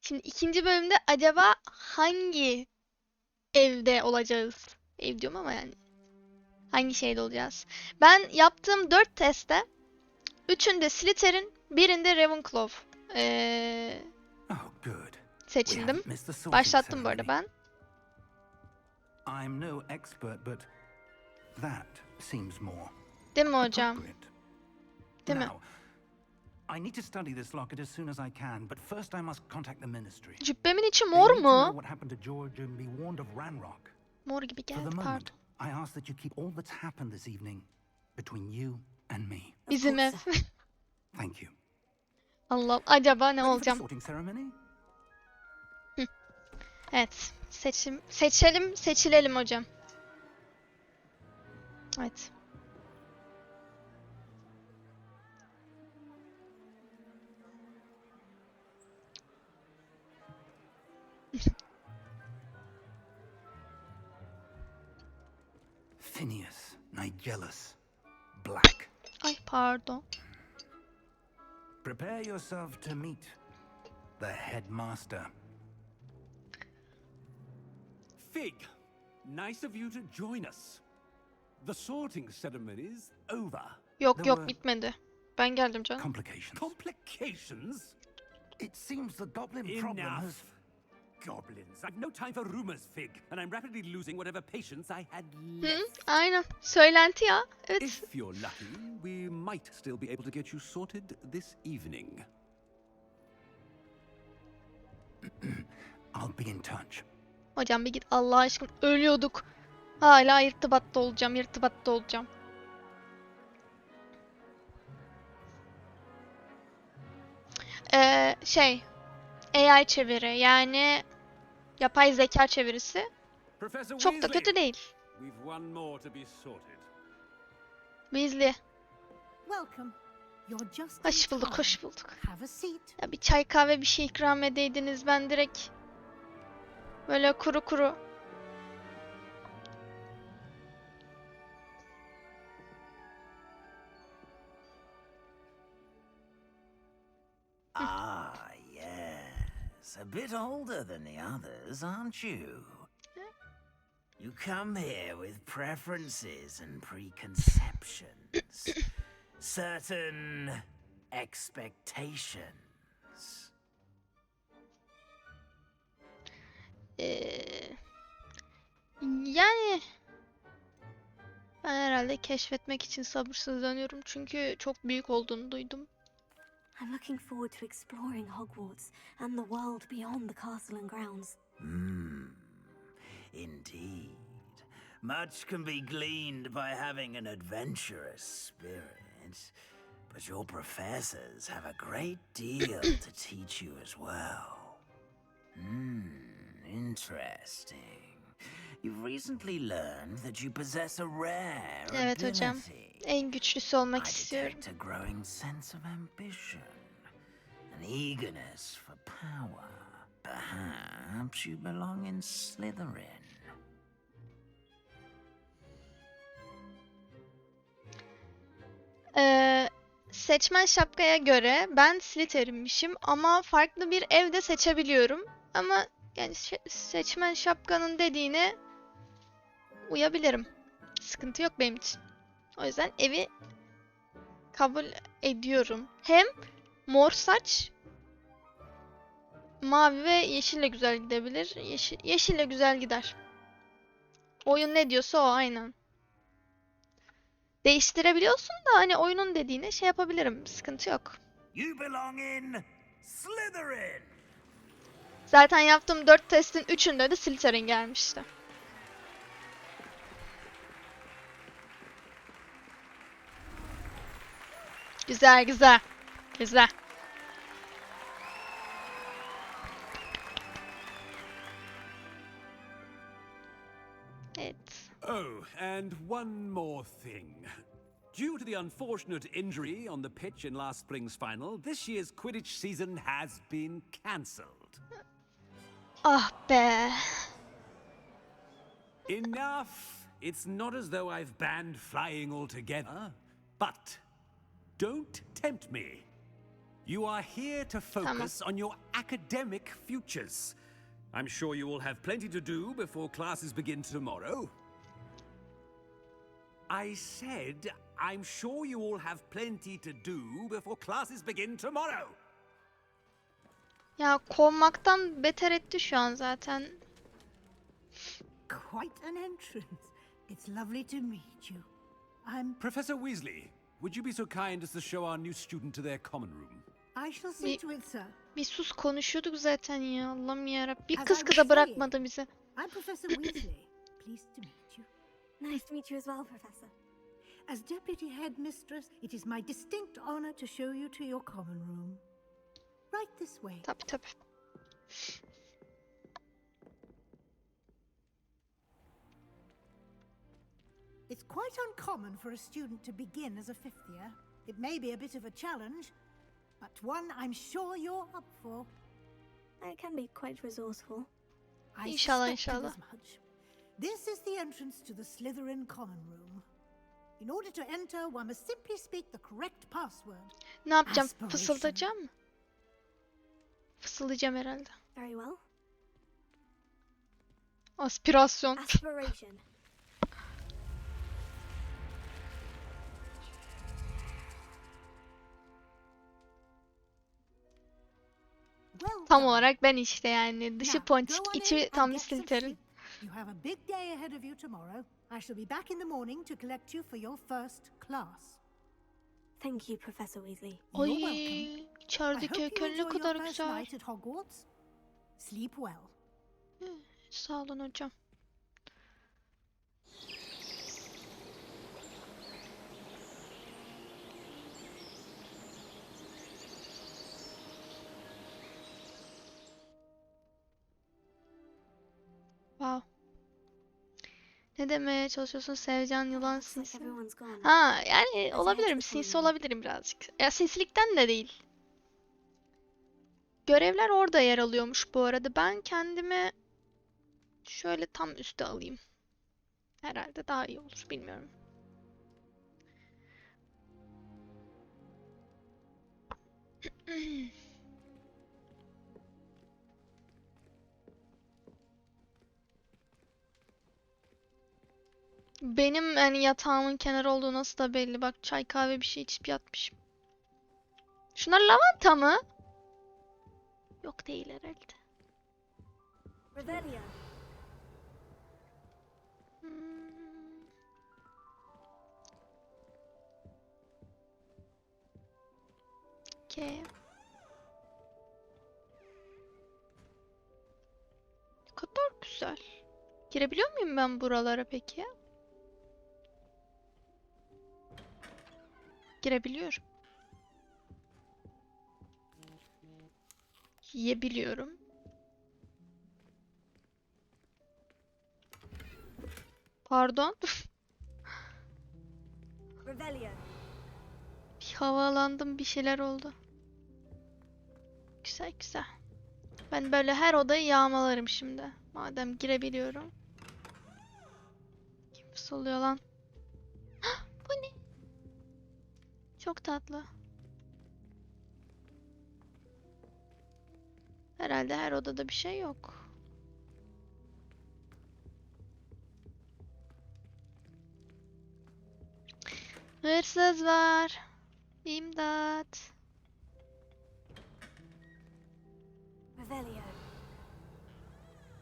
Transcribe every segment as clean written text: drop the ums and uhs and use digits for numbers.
Şimdi ikinci bölümde acaba hangi evde olacağız? Ev diyorum ama yani hangi şeyde olacağız? Ben yaptığım 4 testte 3'ünde Slytherin, birinde Ravenclaw seçildim. Başlattım bu arada ben. Değil mi hocam? Değil mi? I need to study this locket as soon as I can, but first I must contact the ministry. Cübbemin içi mor mu? What happened to George and be warned of Ranrock? Mor gibi geldi, pardon. I ask that you keep all that's happened this evening between you and me. Bizim ev. Thank you. Allah'ım, acaba ne olacağım? Evet, seçilelim hocam. Evet. Phineas, Nigellus, Black. Ay pardon. Prepare yourself to meet the headmaster. Fig, nice of you to join us. The sorting ceremony's over. Yok bitmedi. Ben geldim canım. Complications? It seems the goblin problem has... Goblins. I've no time for rumors, Fig, and I'm rapidly losing whatever patience I had left. Aynen. Söylenti ya. Evet. If you're lucky, we might still be able to get you sorted this evening. I'll be in touch. Hocam bir git Allah aşkına, ölüyorduk. Hala irtibatta olacağım. AI çeviri, yani yapay zeka çevirisi çok da kötü değil. Weasley. Hoş bulduk. Ya bir çay kahve bir şey ikram edeydiniz, ben direkt böyle kuru. A bit older than the others, aren't you? You come here with preferences and preconceptions, certain expectations. Yani ben herhalde keşfetmek için sabırsızlanıyorum, çünkü çok büyük olduğunu duydum. I'm looking forward to exploring Hogwarts and the world beyond the castle and grounds. Indeed. Much can be gleaned by having an adventurous spirit, but your professors have a great deal to teach you as well. Interesting. You've recently learned that you possess a rare Evet hocam. En güçlüsü olmak istiyorum. I detect a growing sense of ambition, an eagerness for power. Perhaps you belong in Slytherin. Seçmen şapkaya göre ben Slytherin'mişim ama farklı bir evde seçebiliyorum. Ama yani seçmen şapkanın dediğine uyabilirim. Sıkıntı yok benim için. O yüzden evi kabul ediyorum. Hem mor saç mavi ve yeşille güzel gidebilir. Yeşille güzel gider. Oyun ne diyorsa o, aynen. Değiştirebiliyorsun da hani oyunun dediğine şey yapabilirim. Sıkıntı yok. You belong in Slytherin. Zaten yaptığım 4 testin 3'ünde de Slytherin gelmişti. Güzel. Evet. Oh, and one more thing. Due to the unfortunate injury on the pitch in last spring's final, this year's Quidditch season has been cancelled. Ah be. Enough. It's not as though I've banned flying altogether, but don't tempt me. You are here to focus on your academic futures. I'm sure you will have plenty to do before classes begin tomorrow. I said, I'm sure you all have plenty to do before classes begin tomorrow. Ya kovmaktan beter etti şu an zaten. Quite an entrance. It's lovely to meet you. I'm... Professor Weasley, would you be so kind as to show our new student to their common room? I shall see to it, sir. Bir sus, konuşuyorduk zaten ya. Allah'ım yarabbim. Bir As kız I kıza was bırakmadı bizi. I'm Professor Weasley. Pleased to meet you. Nice to meet you as well, Professor. As Deputy Headmistress, it is my distinct honor to show you to your common room. Right this way. Tabii tabii. It's quite uncommon for a student to begin as a fifth year. It may be a bit of a challenge, but one I'm sure you're up for. I can be quite resourceful. I İnşallah, suspected inşallah. as much. This is the entrance to the Slytherin common room. In order to enter, one must simply speak the correct password. Ne yapacağım? Aspiration. Fısıldayacağım mı? Fısıldayacağım herhalde. Very well. Aspirasyon. Aspiration. Well Tam done. olarak ben işte yani. Dışı Now, ponçik, go on in içi and tam bir get some Slytherin. sleep. You have a big day ahead of you tomorrow. I shall be back in the morning to collect you for your first class. Thank you, Professor Weasley. Ay, You're welcome. I içerideki hope you heykel ne enjoy kadar your first güzel. night at Hogwarts. Sleep well. Sağ olun hocam. Wow. Ne demeye çalışıyorsun Sevcan yılan Looks like sinsi? everyone's gone. Ha yani Hadi olabilirim. hadi Sinsi bakalım. olabilirim birazcık. Ya sinsilikten de değil. Görevler orada yer alıyormuş bu arada. Ben kendimi şöyle tam üste alayım. Herhalde daha iyi olur. Bilmiyorum. Benim hani yatağımın kenarı olduğu nasıl da belli. Bak çay kahve bir şey içip yatmışım. Şunlar lavanta mı? Yok değil herhalde. Revelio. Hmm. Okay. Ne kadar güzel. Girebiliyor muyum ben buralara peki? Girebiliyorum. Yiyebiliyorum. Pardon. Revelio. Bir havalandım, bir şeyler oldu. Güzel güzel. Ben böyle her odayı yağmalarım şimdi. Madem girebiliyorum. Kim fısıldıyor lan? Hah, bu ne? Çok tatlı. Herhalde her odada bir şey yok. Hırsız var. İmdat. Revelio.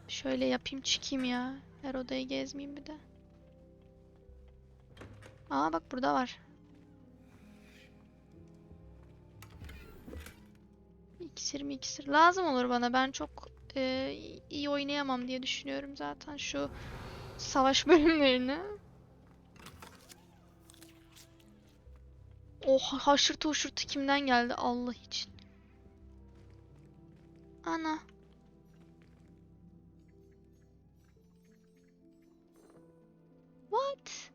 Şöyle yapayım çıkayım ya. Her odayı gezmeyeyim bir de. Aa bak burada var. İksir mi iksir? Lazım olur bana. Ben çok iyi oynayamam diye düşünüyorum zaten şu savaş bölümlerini. Oh haşırtı huşurtu kimden geldi Allah için. Ana. What?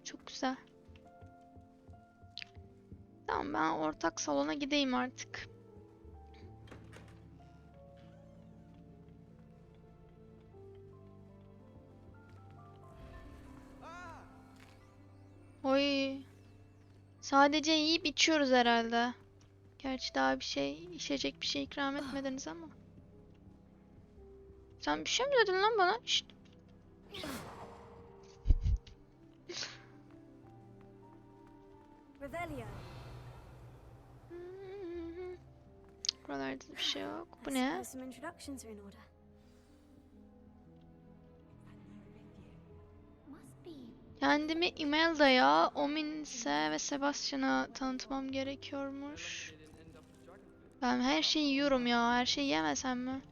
Çok güzel. Tamam ben ortak salona gideyim artık. Oy. Sadece yiyip içiyoruz herhalde. Gerçi daha bir şey, içecek bir şey ikram etmediniz ama. Sen bir şey mi dedin lan bana? Şşt. Revelio. Buralarda bir şey yok. Bu I ne? suppose some introductions are in order. Must be. Kendimi Imalda'ya, Omins'e ve Sebastian'a tanıtmam gerekiyormuş. Ben her şeyi yiyorum ya. Her şeyi yemesem mi?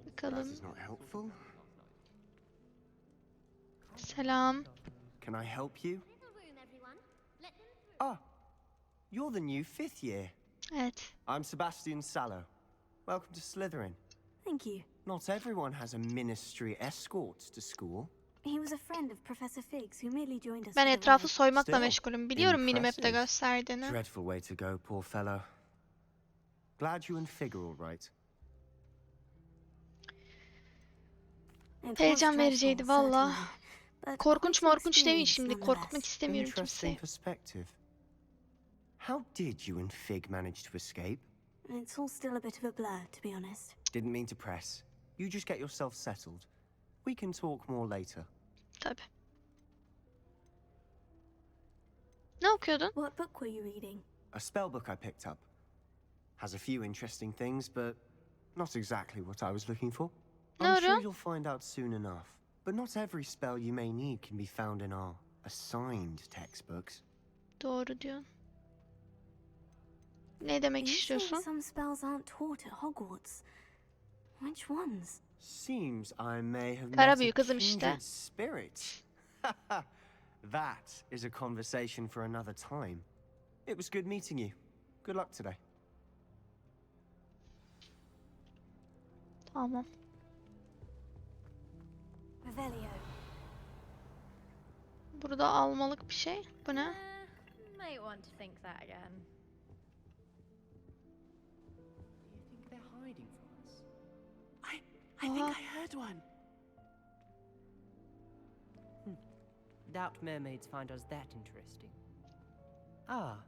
Bakalım. That is not helpful. Selam. Can I help you? Ah, you're the new 5th year. Evet. I'm Sebastian Sallow. Welcome to Slytherin. Thank you. Not everyone has a ministry escort to school. He was a friend of Professor Figgs who merely joined us. Ben for the etrafı ride. soymakla Still, meşgulüm. Biliyorum minimap'te impressive. gösterdiğini. Dreadful way to go, poor fellow. Glad you and Fig are all right. It was Heyecan dreadful, vericiydi valla. certainly, but Korkunç quite an morkunç demeyin experience şimdi. nonetheless. Korkutmak istemiyorum kimseyi. Interesting perspective. How did you and Fig manage to escape? It's all still a bit of a blur, to be honest. Didn't mean to press. You just get yourself settled. We can talk more later. Tabii. Ne okuyordun? What book were you reading? A spell book I picked up. Has a few interesting things, but not exactly what I was looking for. I'm Doğru. sure you'll find out soon enough. But not every spell you may need can be found in our assigned textbooks. Doğru diyorsun. Ne demek You say istiyorsun? some spells aren't taught at Hogwarts. Which ones? Seems I may have Kara met büyü a kızım işte. kindred spirit. That is a conversation for another time. It was good meeting you. Good luck today. Tamam. Revelio. Burada almalık bir şey. Bu ne? Might want to think that again. You think they're hiding from us? I think I heard one. Doubt mermaids find us that interesting. Ah,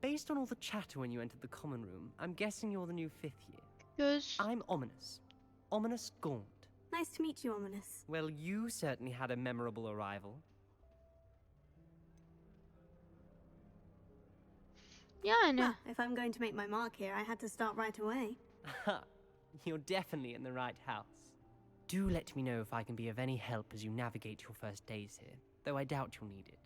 based on all the chatter when you entered the common room, I'm guessing you're the new 5th year. Göz. I'm Ominous. Ominous Gaunt. Nice to meet you, Ominous. Well, you certainly had a memorable arrival. Yani. Well, if I'm going to make my mark here, I had to start right away. You're definitely in the right house. Do let me know if I can be of any help as you navigate your first days here, though I doubt you'll need it.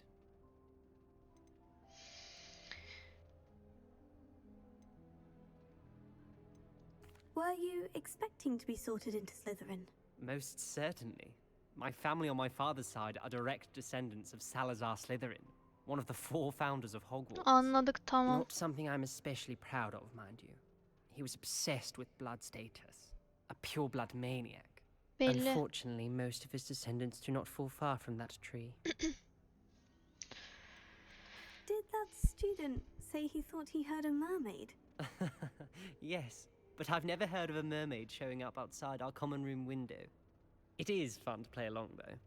Were you expecting to be sorted into Slytherin? Most certainly. My family on my father's side are direct descendants of Salazar Slytherin, one of the 4 founders of Hogwarts. Anladık, tamam. Not something I'm especially proud of, mind you. He was obsessed with blood status, a pure-blood maniac. Belli. Unfortunately, most of his descendants do not fall far from that tree. Did that student say he thought he heard a mermaid? Yes, but I've never heard of a mermaid showing up outside our common room window. It is fun to play along, though.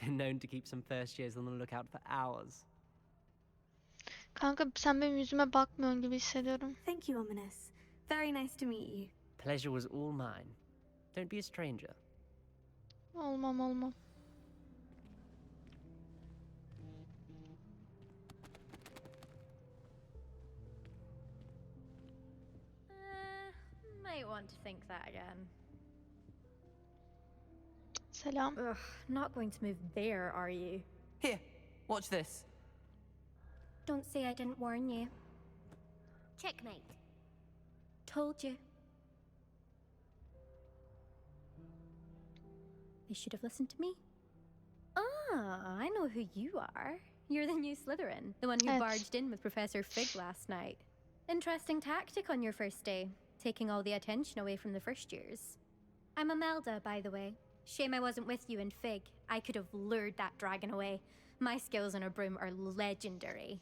Been known to keep some first years on the lookout for hours. Kanka sen benim yüzüme bakmıyorsun gibi hissediyorum. Thank you, Ominous. Very nice to meet you. Pleasure was all mine. Don't be a stranger. Olmam. Might want to think that again. Selam. Ugh, not going to move there, are you? Here, watch this. Don't say I didn't warn you. Checkmate. Told you. They should have listened to me. Ah, I know who you are. You're the new Slytherin, the one who Evet. barged in with Professor Fig last night. Interesting tactic on your first day, taking all the attention away from the first years. I'm Imelda, by the way. Shame I wasn't with you in Fig. I could have lured that dragon away. My skills on a broom are legendary.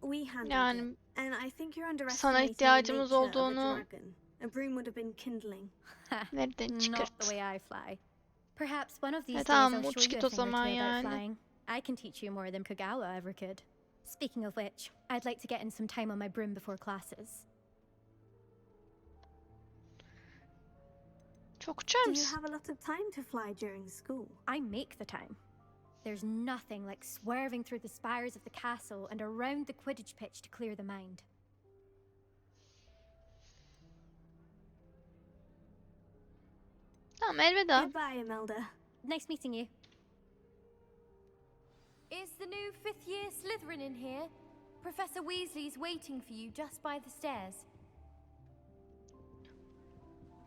We handled Yani it, and I think you're sana underestimating the ihtiyacımız nature of a olduğunu dragon. A broom would have been kindling. nereden Not çıkart? the way I fly. Perhaps one of these days tamam, I'll uç show you git a o thing or two zaman about yani. flying. I can teach you more than Kagawa ever could. Speaking of which, I'd like to get in some time on my broom before classes. Çok uçar Do you mısın? have a lot of time to fly during school? I make the time. There's nothing like swerving through the spires of the castle and around the Quidditch pitch to clear the mind. Tamam, elveda. Goodbye, Imelda. Nice meeting you. Is the new 5th year Slytherin in here? Professor Weasley's waiting for you just by the stairs.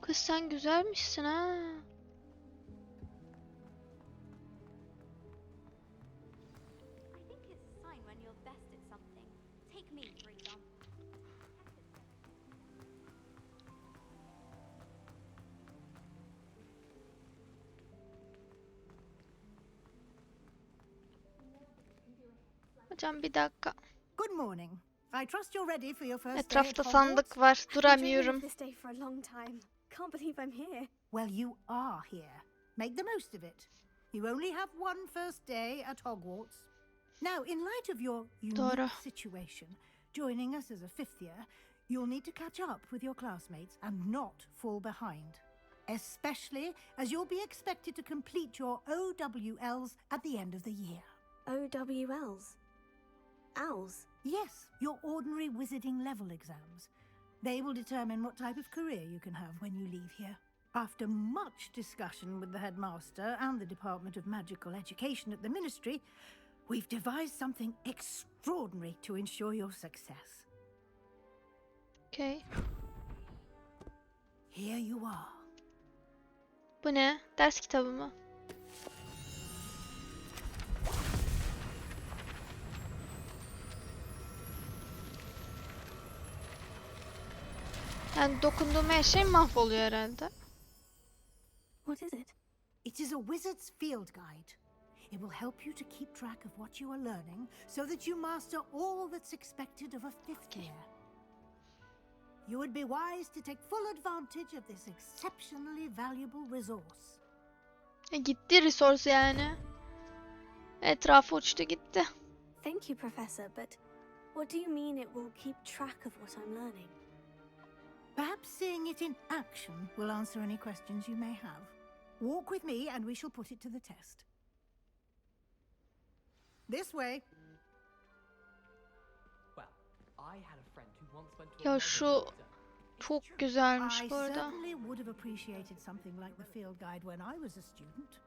Kız sen güzelmişsin ha. I think it's a sign when you're best at something. Take me, for example. Hocam bir dakika. Good morning. I trust you're ready for your first day at Etrafta Hogwarts. sandık var. I've been dreaming Duramıyorum. of this day for a long time. Can't believe I'm here. Well, you are here. Make the most of it. You only have one first day at Hogwarts. Now, in light of your Doğru. unique situation, joining us as a 5th year, you'll need to catch up with your classmates and not fall behind. Especially as you'll be expected to complete your OWLs at the end of the year. OWLs? Owls? Yes, your ordinary wizarding level exams. They will determine what type of career you can have when you leave here. After much discussion with the headmaster and the Department of Magical Education at the Ministry, we've devised something extraordinary to ensure your success. Okay. Here you are. Bu ne? Ders kitabı mı? Yani dokunduğum her şey mahvoluyor herhalde. What is it? It is a wizard's field guide. It will help you to keep track of what you are learning so that you master all that's expected of a 5th year. You would be wise to take full advantage of this exceptionally valuable resource. Gitti resource yani. Etrafı uçtu gitti. Thank you, Professor, but what do you mean it will keep track of what I'm learning? Perhaps seeing it in action will answer any questions you may have. Walk with me and we shall put it to the test. This way. Well, I had a friend who once went to Ya şu çok güzelmiş I bu arada. certainly would have appreciated something like the field guide when I was a student.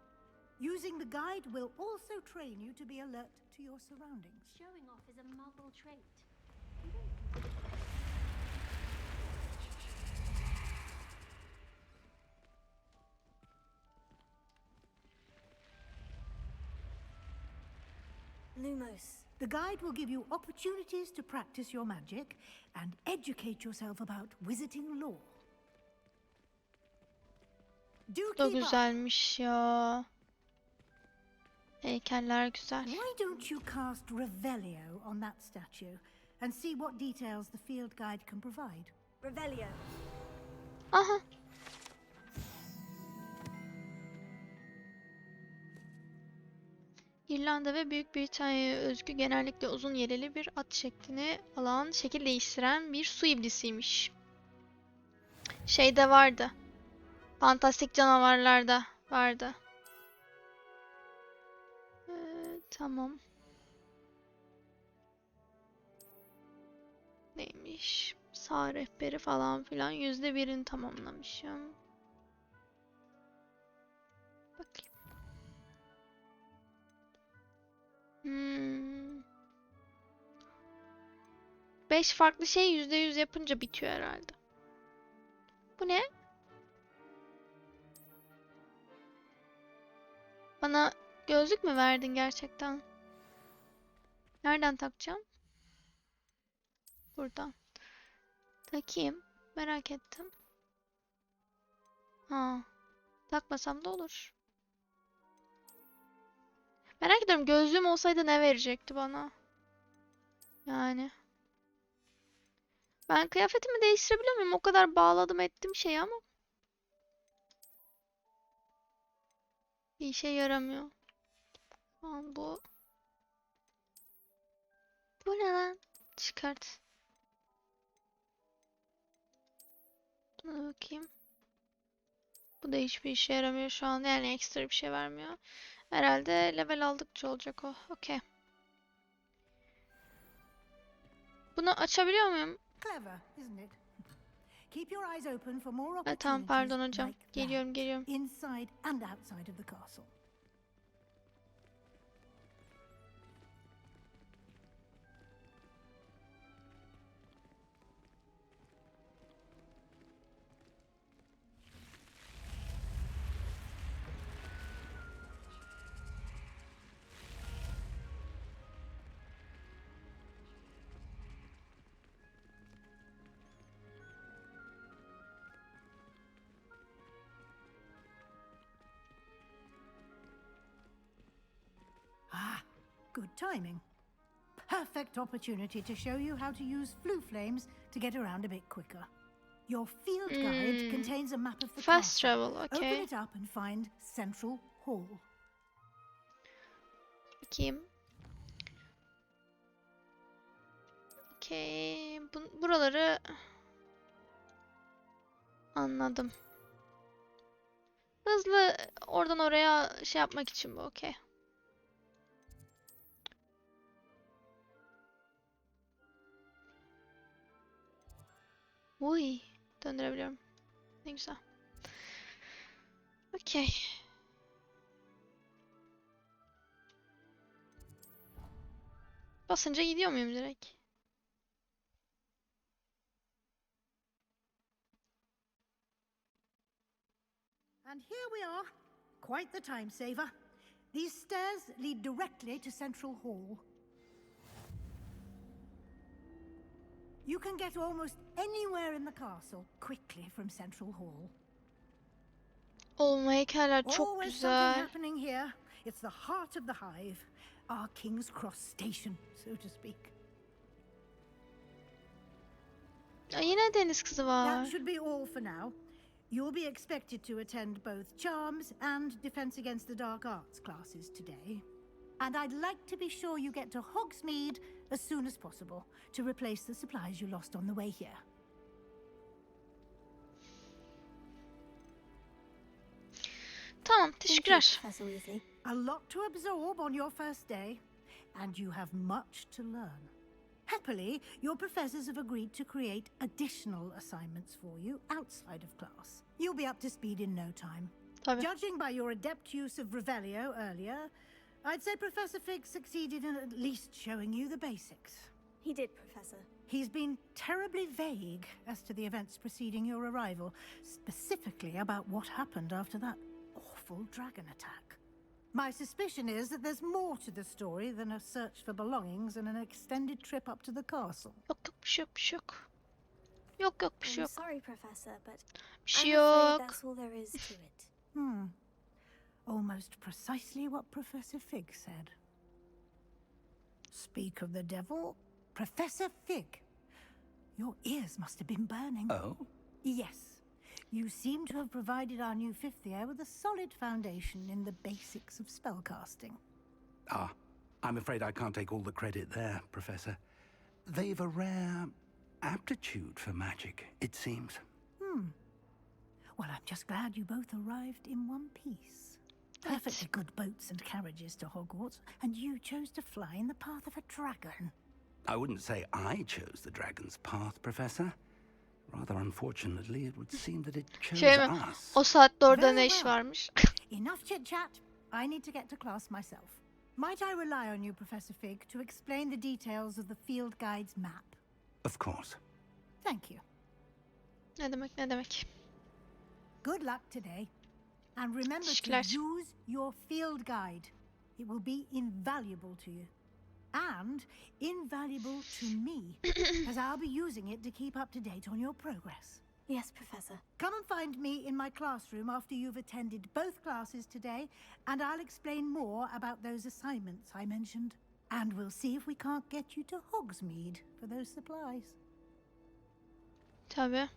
Using the guide will also train you to be alert to your surroundings. Showing off is a muggle trait. Lumos. The guide will give you opportunities to practice your magic and educate yourself about wizarding lore. Do Da keep up. güzelmiş ya. Heykeller güzel. Why don't you cast Revelio on that statue and see what details the field guide can provide? Revelio. Aha. İrlanda ve Büyük Britanya'ya özgü genellikle uzun yeleli bir at şeklini alan, şekil değiştiren bir su iblisiymiş. Şeyde vardı. Fantastik canavarlarda vardı. Tamam. Neymiş? Sağ rehberi falan filan %1'ini tamamlamışım. Bakayım. 5 farklı şey %100 yapınca bitiyor herhalde. Bu ne? Bana gözlük mü verdin gerçekten? Nereden takacağım? Buradan. Takayım. Merak ettim. Ha. Takmasam da olur. Merak ediyorum, gözlüğüm olsaydı ne verecekti bana? Yani. Ben kıyafetimi değiştirebiliyor muyum? O kadar bağladım ettim şey ama. Bir işe yaramıyor. Tamam, bu Bu ne lan? Çıkart. Buna bakayım. Bu da hiçbir işe yaramıyor şu an. Yani ekstra bir şey vermiyor. Herhalde level aldıkça olacak o. Okey. Bunu açabiliyor muyum? Clever, isn't it? Keep your eyes open for more Tamam opportunities pardon hocam. like Geliyorum that, geliyorum. inside and outside of the castle. Ah, good timing. Perfect opportunity to show you how to use flue flames to get around a bit quicker. Your field guide contains a map of the Fast castle. travel, okay. Open it up and find Central Hall. Bakayım. Okey. Buraları anladım. Hızlı oradan oraya şey yapmak için bu. Okey. Uy. Döndürebiliyorum. Ne güzel. Okey. Basınca gidiyor muyum direkt? And here we are. Quite the time saver. These stairs lead directly to Central Hall. You can get almost anywhere in the castle quickly from Central Hall. O heykeller çok Always something güzel. happening here. It's the heart of the hive. Our King's Cross station, so to speak. Yine deniz kızı var. That should be all for now. You'll be expected to attend both Charms and Defense Against the Dark Arts classes today. And I'd like to be sure you get to Hogsmeade as soon as possible to replace the supplies you lost on the way here. Tamam, Thank you, teşekkürler. Professor Weasley. A lot to absorb on your first day, and you have much to learn. Happily, your professors have agreed to create additional assignments for you outside of class. You'll be up to speed in no time. Tabii. Judging by your adept use of Revelio earlier, I'd say Professor Fig succeeded in at least showing you the basics. He did, Professor. He's been terribly vague as to the events preceding your arrival, specifically about what happened after that awful dragon attack. My suspicion is that there's more to the story than a search for belongings and an extended trip up to the castle. Yok yok bir şey yok bir şey yok. Yok yok bir şey I'm yok. sorry, Professor, but Bir şey I'm afraid yok. that's all there is to it. Almost precisely what Professor Fig said. Speak of the devil, Professor Fig. Your ears must have been burning. Oh? Yes. You seem to have provided our new fifth year with a solid foundation in the basics of spellcasting. Ah, I'm afraid I can't take all the credit there, Professor. They've a rare aptitude for magic, it seems. Well, I'm just glad you both arrived in one piece. Perfectly good boats and carriages to Hogwarts, and you chose to fly in the path of a dragon. I wouldn't say I chose the dragon's path, Professor. Rather unfortunately, it would seem that it chose Şey mi? us. O saatte orada Very ne iş well. varmış? Enough chit-chat. I need to get to class myself. Might I rely on you, Professor Fig, to explain the details of the field guide's map? Of course. Thank you. Ne demek ne demek? Good luck today. And remember to Teşekkürler. use your field guide. It will be invaluable to you. And invaluable to me, as I'll be using it to keep up to date on your progress. Yes, Professor. Come and find me in my classroom after you've attended both classes today, and I'll explain more about those assignments I mentioned. And we'll see if we can't get you to Hogsmeade for those supplies. Tabii.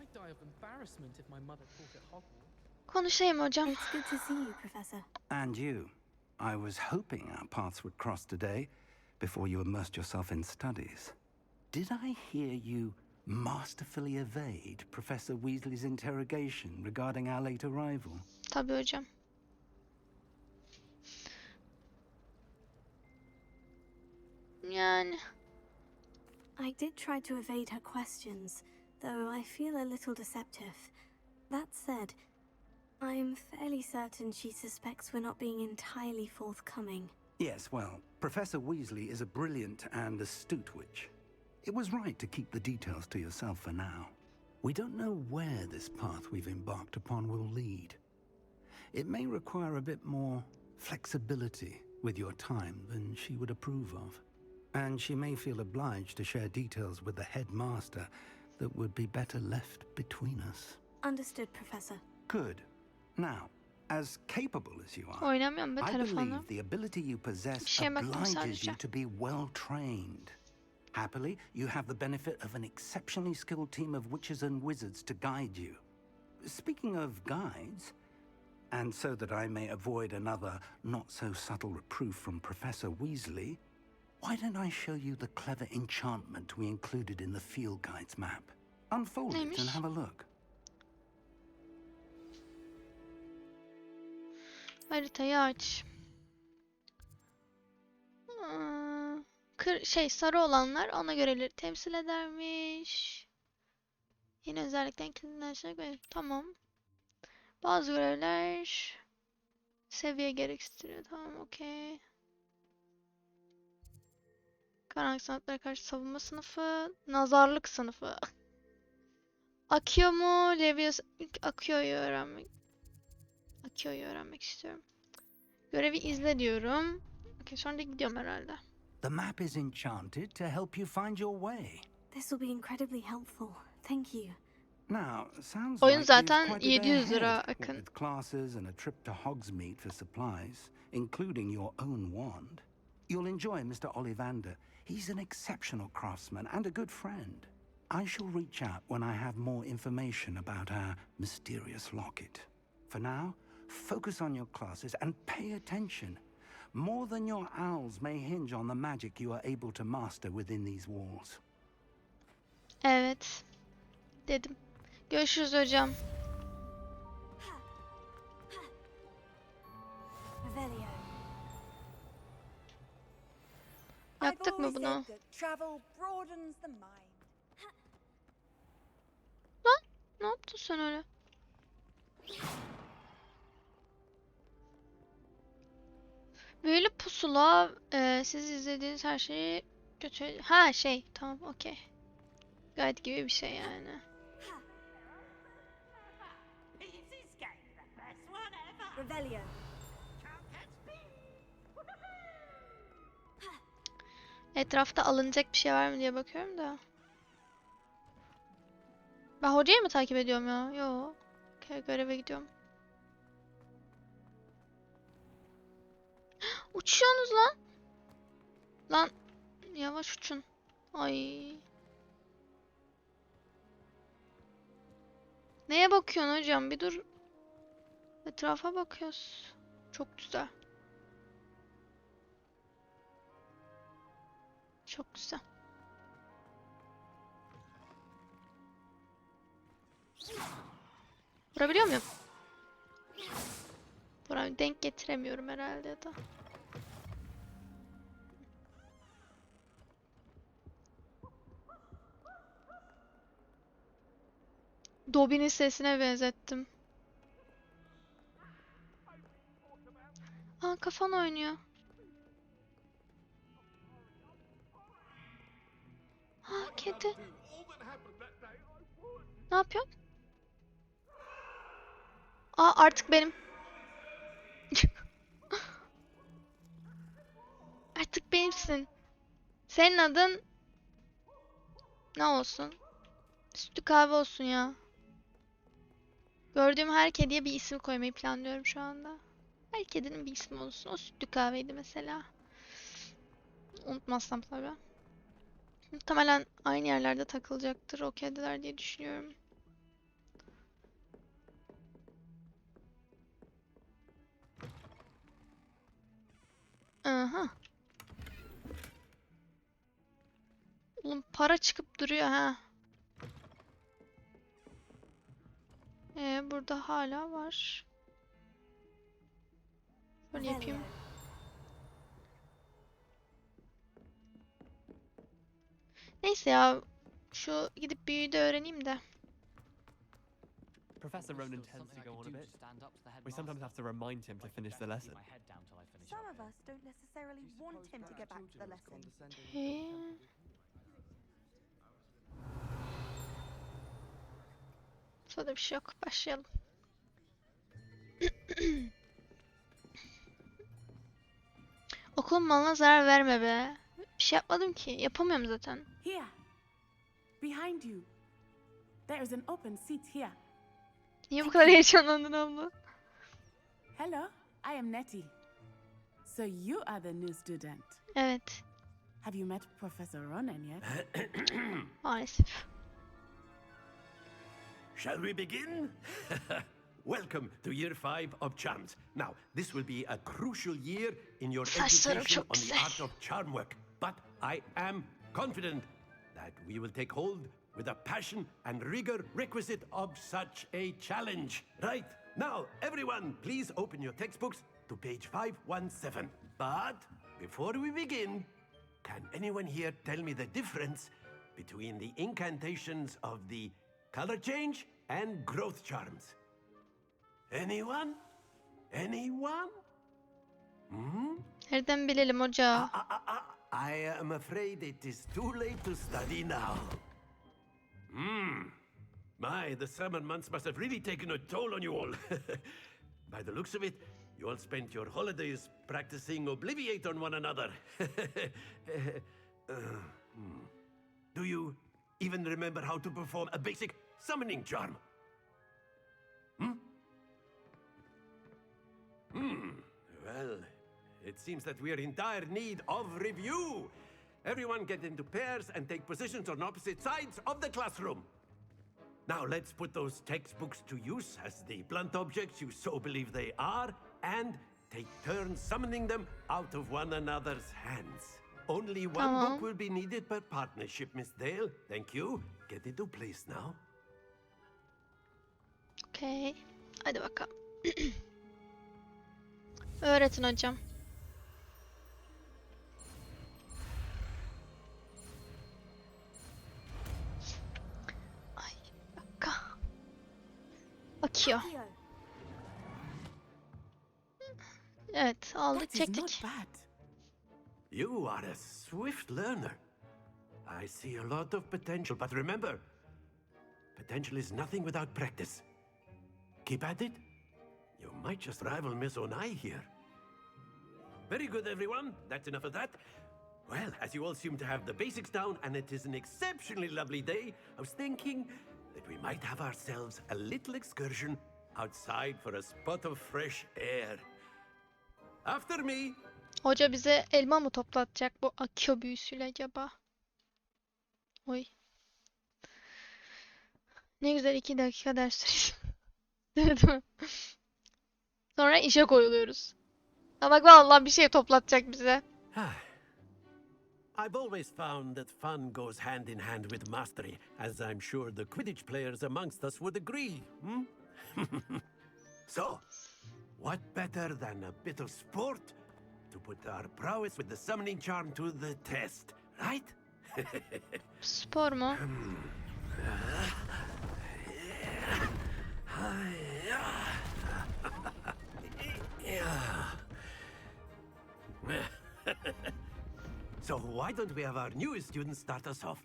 I'd die of embarrassment if my mother taught at Hogwarts. Konuşayım hocam. It's good to see you, Professor. And you. I was hoping our paths would cross today before you immersed yourself in studies. Did I hear you masterfully evade Professor Weasley's interrogation regarding our late arrival? Tabii hocam. Yani I did try to evade her questions, though I feel a little deceptive. That said, I'm fairly certain she suspects we're not being entirely forthcoming. Yes, well, Professor Weasley is a brilliant and astute witch. It was right to keep the details to yourself for now. We don't know where this path we've embarked upon will lead. It may require a bit more flexibility with your time than she would approve of. And she may feel obliged to share details with the headmaster that would be better left between us. Understood, Professor. Good. Now, as capable as you are, oynamıyorum be I telefonla. believe the ability you possess Bir şeye baktım obliges sadece. you to be well trained. Happily, you have the benefit of an exceptionally skilled team of witches and wizards to guide you. Speaking of guides, and so that I may avoid another not-so-subtle reproof from Professor Weasley, why don't I show you the clever enchantment we included in the field guide's map? Unfold it and Neymiş? have a look. Haritayı aç. Sarı olanlar ana görevleri temsil edermiş. Yeni özellikten kilitlenmiş. Tamam. Bazı görevler seviye gerektiriyor. Tamam, okey. Karanlık sanatlara karşı savunma sınıfı, nazarlık sınıfı. Akıyor mu? Akıyor'yu öğrenmek istiyorum. Görevi izle diyorum. Okey, sonra da gidiyorum herhalde. The map is enchanted to help you find your way. This will be incredibly helpful. Thank you. Now, sounds Oyun like you've zaten quite a day 700 lira ahead, what Akın. with classes and a trip to Hogsmeade for supplies, including your own wand. You'll enjoy Mr. Ollivander. He's an exceptional craftsman and a good friend. I shall reach out when I have more information about our mysterious locket. For now, focus on your classes and pay attention. More than your owls may hinge on the magic you are able to master within these walls. Evet. Dedim. Görüşürüz hocam. Revelio. Yaptık mı bunu? Lan, ne yaptın sen öyle? Büyülü pusula, siz izlediğiniz her şeyi götür... Ha tamam, okey. Guide gibi bir şey yani. Revelio. Etrafta alınacak bir şey var mı diye bakıyorum da. Ben hocayı mı takip ediyorum ya? Yo. Okay, göreve gidiyorum. Uçuyorsunuz lan. Lan yavaş uçun. Ay. Neye bakıyorsun hocam? Bir dur. Etrafa bakıyoruz. Çok güzel. Çok güzel. Vurabiliyor muyum? Buraya denk getiremiyorum herhalde ya da. Dobby'nin sesine benzettim. Aa, kafan oynuyor. Aa, kedi. Ne yapıyorsun? Aa, artık benim. Artık benimsin. Senin adın ne olsun? Sütlü kahve olsun ya. Gördüğüm her kediye bir isim koymayı planlıyorum şu anda. Her kedinin bir ismi olsun. O sütlü kahveydi mesela. Unutmazsam tabii. Muhtemelen aynı yerlerde takılacaktır o kediler diye düşünüyorum. Aha. Oğlum para çıkıp duruyor ha. Burada hala var. Böyle yapayım. Neyse ya. Şu gidip büyüyü de öğreneyim de. Professor Ronan tends to go on a bit. We sometimes have to remind him to finish the lesson. Some of us don't necessarily want him to get back to the lesson. Sonra bir şey yok. Başlayalım. Okulun malına zarar verme be. Bir şey yapmadım ki. Yapamıyorum zaten. Here, behind you. There is an open seat here. Niye bu kadar heyecanlandın abla? Hello, I am Nettie. So you are the new student. Evet. Have you met Professor Ronan yet? Maalesef. Shall we begin? Welcome to Year 5 of Charms. Now, this will be a crucial year in your Saçlarım education çok on the güzel. art of charm work. But I am confident that we will take hold with the passion and rigor requisite of such a challenge. Right, now, everyone, please open your textbooks to page 517. But before we begin, can anyone here tell me the difference between the incantations of the color change and growth charms? Anyone? Anyone? Nereden bilelim hoca? I am afraid it is too late to study now. My, the summer months must have really taken a toll on you all. By the looks of it, you all spent your holidays practicing Obliviate on one another. Do you even remember how to perform a basic summoning charm? Well, it seems that we are in dire need of review. Everyone get into pairs and take positions on opposite sides of the classroom. Now let's put those textbooks to use as the blunt objects you so believe they are, and take turns summoning them out of one another's hands. Only one book will be needed per partnership, Miss Dale. Thank you. Get into place now. Okay. Hadi bakalım. Öğretin hocam. Ay, bir dakika. Akıyor. Evet, aldık, çektik. You are a swift learner. I see a lot of potential, but remember, potential is nothing without practice. Keep at it. You might just rival Miss Onai here. Very good, everyone. That's enough of that. Well, as you all seem to have the basics down, and it is an exceptionally lovely day, I was thinking that we might have ourselves a little excursion outside for a spot of fresh air. After me. Hoca bize elma mı toplatacak bu akıyor büyüsüyle acaba? Oy. Ne güzel 2 dakika ders süresi. Değil mi? Sonra işe koyuluyoruz. Ha bak vallahi bir şey toplatacak bize. I've always found that fun goes hand in hand with mastery, as I'm sure the Quidditch players amongst us would agree. So, what better than a bit of sport to put our prowess with the summoning charm to the test, right? Spor mu? So why don't we have our newest students start us off?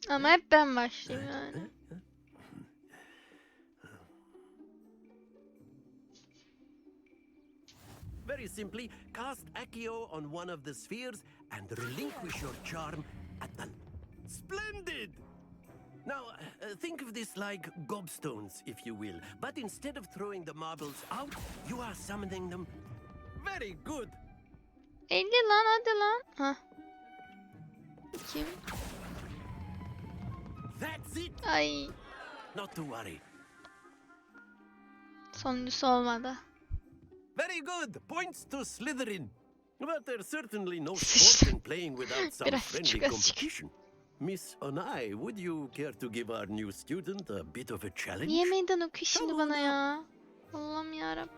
Ama hep ben başlayayım yani. Very simply, cast Accio on one of the spheres and relinquish your charm at the... Splendid! Now, think of this like gobstones, if you will. But instead of throwing the marbles out, you are summoning them. Very good! 50 lan, hadi lan. Hah. Kim? That's it! Ay. Not to worry. Sonuncusu olmadı. Very good! Points to Slytherin. But there's certainly no sport in playing without some Biraz friendly küçük, azıcık. competition. Miss Onai, would you care to give our new student a bit of a challenge? Niye meydan okuyor şimdi bana ya? Allah'ım yarabbim.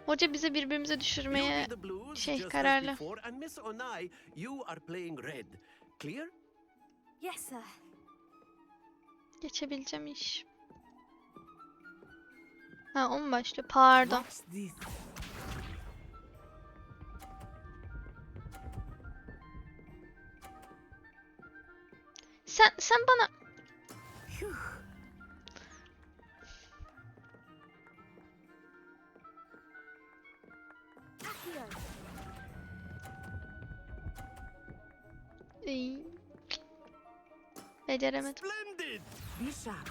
Hoca bize birbirimize düşürmeye You be the blues, şey just as kararlı. before, and Miss Onai, you are playing red. Clear? Yes, sir. Geçebileceğim iş. Ha, o mu başlıyor? Pardon. Watch this. Sen bana... İyi. Beceremedim. Splendid! Be sharp.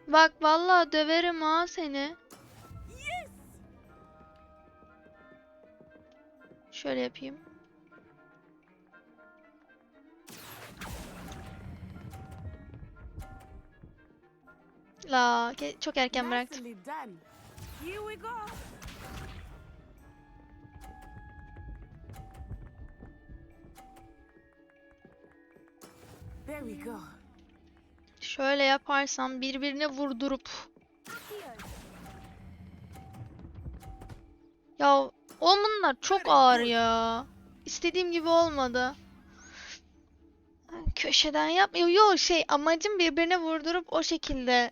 Bak vallahi döverim ha seni. Şöyle yapayım. Çok erken bıraktım. Nicely done. Here we go. There we go. Şöyle yaparsam birbirine vurdurup. Ya bunlar çok ağır ya. İstediğim gibi olmadı. Köşeden yapmıyor. Yok amacım birbirine vurdurup o şekilde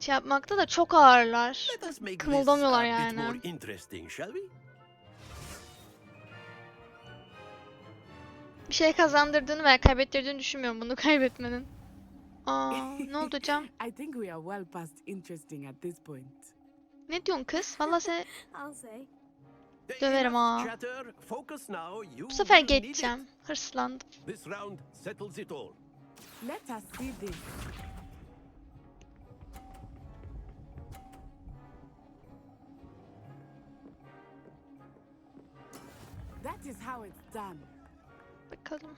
şey yapmakta da çok ağırlar. Let us make Kımıldamıyorlar this a bit yani. more interesting, shall we? Bir şey kazandırdığını veya kaybettirdiğini düşünmüyorum bunu kaybetmenin. Ne oldu Cam? I think we are well past interesting at this point. Ne diyorsun kız? Vallahi seni I'll say. döverim ha. Chatter, focus now. You Bu sefer will need it. geçeceğim. Hırslandım. This round settles it all. Let us see this. That is how it's done. Bakalım.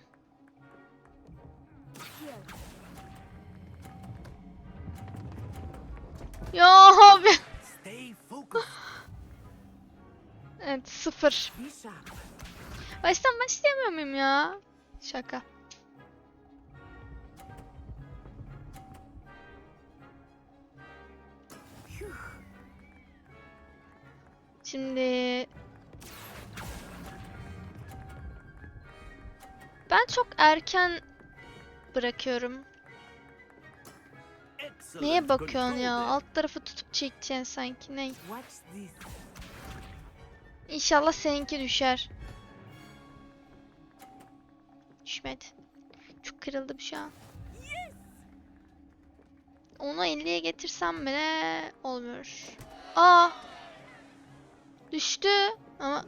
Ya abi. Stay focused. Evet 0. Be sharp. Baştan başlayamıyor muyum ya? Şaka. Şimdi ben çok erken bırakıyorum. Excellent Neye bakıyorsun control ya? there. Alt tarafı tutup çekeceksin sanki. Ne? Watch this. İnşallah seninki düşer. Düşmedi. Çok kırıldım şu an. Onu 50'ye getirsem bile olmuyor. Düştü ama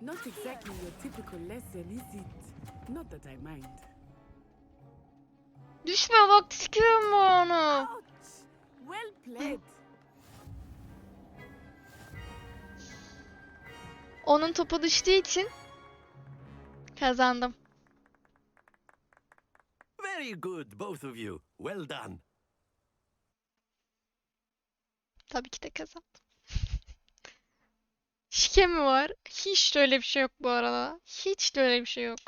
Not exactly your typical lesson, is it? Not that I mind. düşmüyor bak sikiyorum onu. Ouch! Well played. Onun topu düştüğü için kazandım. Very good, both of you. Well done. Tabii ki de kazandım. Şike mi var? Hiç de öyle bir şey yok bu arada. Hiç de öyle bir şey yok.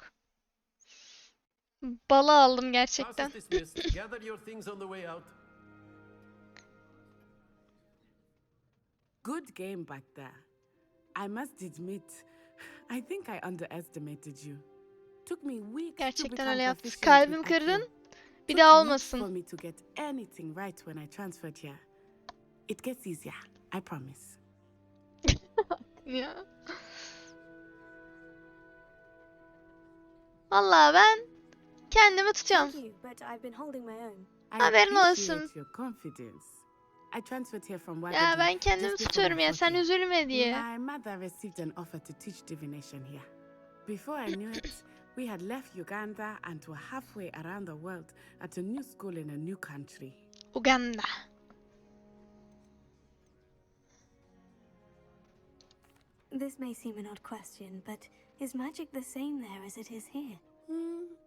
Bala aldım Class gerçekten. is dismissed. Gather your things on the way out. Good game back there. I must admit, I think I underestimated you. Took me weeks to Gerçekten become öyle yaptın. proficient Kalbim with kırdın. Acting. Bir Took daha weeks olmasın. for me to get anything right when I transferred here. It gets easier, I promise. Ya. Vallahi ben kendimi tutuyorum. Thank you, but I've been holding my own. I Haberin appreciate olsun. your confidence. I transferred here from Ya Wagadu ben kendimi just before tutuyorum my ya fourth sen year. üzülme diye. My mother received an offer to teach divination here. Before I knew it, we had left Uganda and were halfway around the world at a new school in a new country. Uganda. This may seem an odd question, but is magic the same there as it is here?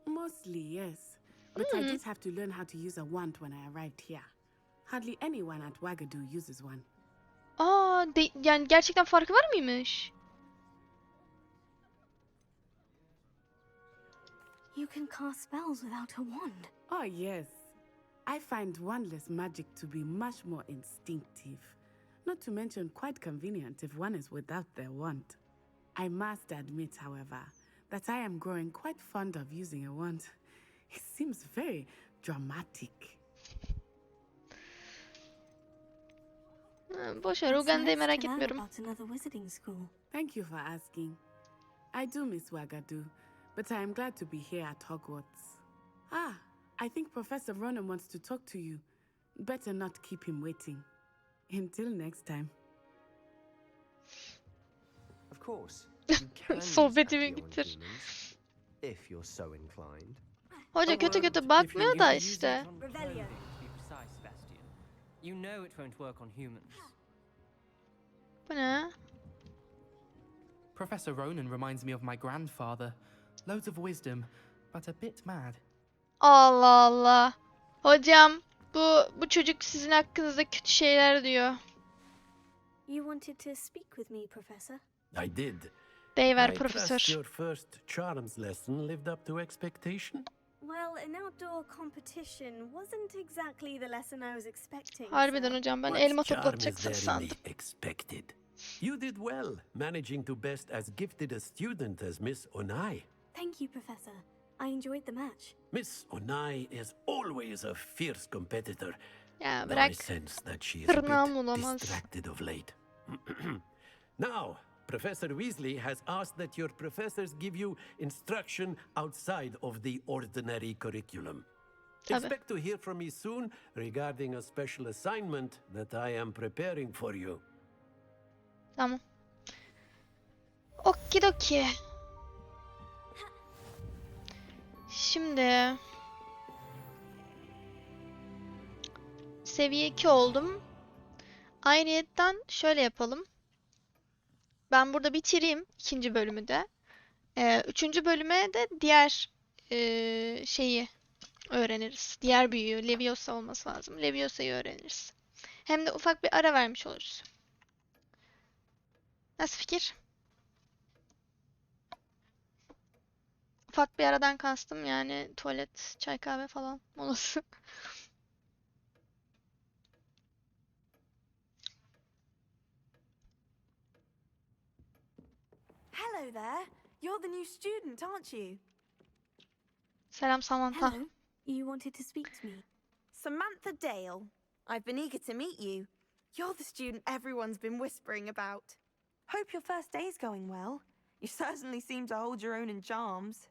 Mostly, yes. But I did have to learn how to use a wand when I arrived here. Hardly anyone at Wagadu uses one. Aa, yani gerçekten farkı var mıymış? You can cast spells without a wand. Oh, yes. I find wandless magic to be much more instinctive. Not to mention quite convenient if one is without their wand. I must admit, however, that I am growing quite fond of using a wand. It seems very dramatic. Boş ver, Uganda'yı merak etmiyorum. Thank you for asking. I do miss Wagadu, but I am glad to be here at Hogwarts. Ah, I think Professor Ronan wants to talk to you. Better not keep him waiting. Until next time. Of course, you can use Sohbetimi Accio on bitir. humans, if you're so inclined. Hoca kötü kötü bakmıyor da işte. You know it won't work on humans. Bu ne? Professor Ronan reminds me of my grandfather. Loads of wisdom, but a bit mad. Allah Allah. Hocam, bu çocuk sizin hakkınızda kötü şeyler diyor. You wanted to speak with me, Professor? I did. Deyiver I profesör. trust your first charms lesson lived up to expectation. Well, an outdoor competition wasn't exactly the lesson I was expecting. Harbiden hocam, ben What elma charm is toplatacaksınız there in sandım. the expected? You did well, managing to best as gifted a student as Miss Onai. Thank you, Professor. I enjoyed the match. Miss Onai is always a fierce competitor. Ya though bırak. I sense that she is a Tırnağım bit olamaz. distracted of late. Now, Professor Weasley has asked that your professors give you instruction outside of the ordinary curriculum. Tabii. Expect to hear from me soon regarding a special assignment that I am preparing for you. Tamam. Okidoki. Şimdi seviye 2 oldum. Ayrıyetten şöyle yapalım. Ben burada bitireyim ikinci bölümü de. Üçüncü bölüme de diğer şeyi öğreniriz. Diğer büyüyü. Leviosa olması lazım. Leviosa'yı öğreniriz. Hem de ufak bir ara vermiş oluruz. Nasıl fikir? Ufak bir aradan kastım yani tuvalet, çay kahve falan molası. Hello there. You're the new student, aren't you? Selam Samantha. Hello. You wanted to speak to me? Samantha Dale. I've been eager to meet you. You're the student everyone's been whispering about. Hope your first day's going well. You certainly seem to hold your own in charms.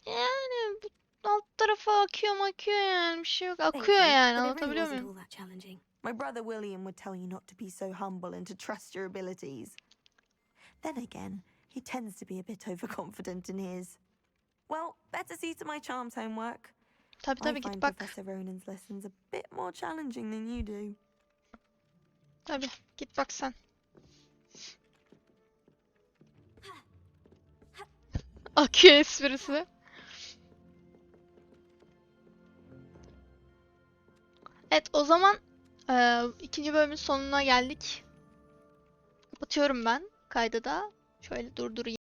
Yani alt tarafa akıyor yani bir şey yok. Thank Akıyor you, yani, but it really anlatabiliyor wasn't muyum? all that challenging. My brother William would tell you not to be so humble and to trust your abilities. Then again, he tends to be a bit overconfident in his. Well, better see to my charms homework. Tabii I git find bak. Professor Ronan's lessons a bit more challenging than you do. Tabii git bak sen. Akıyor esprisi. Evet, o zaman ikinci bölümün sonuna geldik. Kapatıyorum ben kaydı da. Şöyle durdurayım.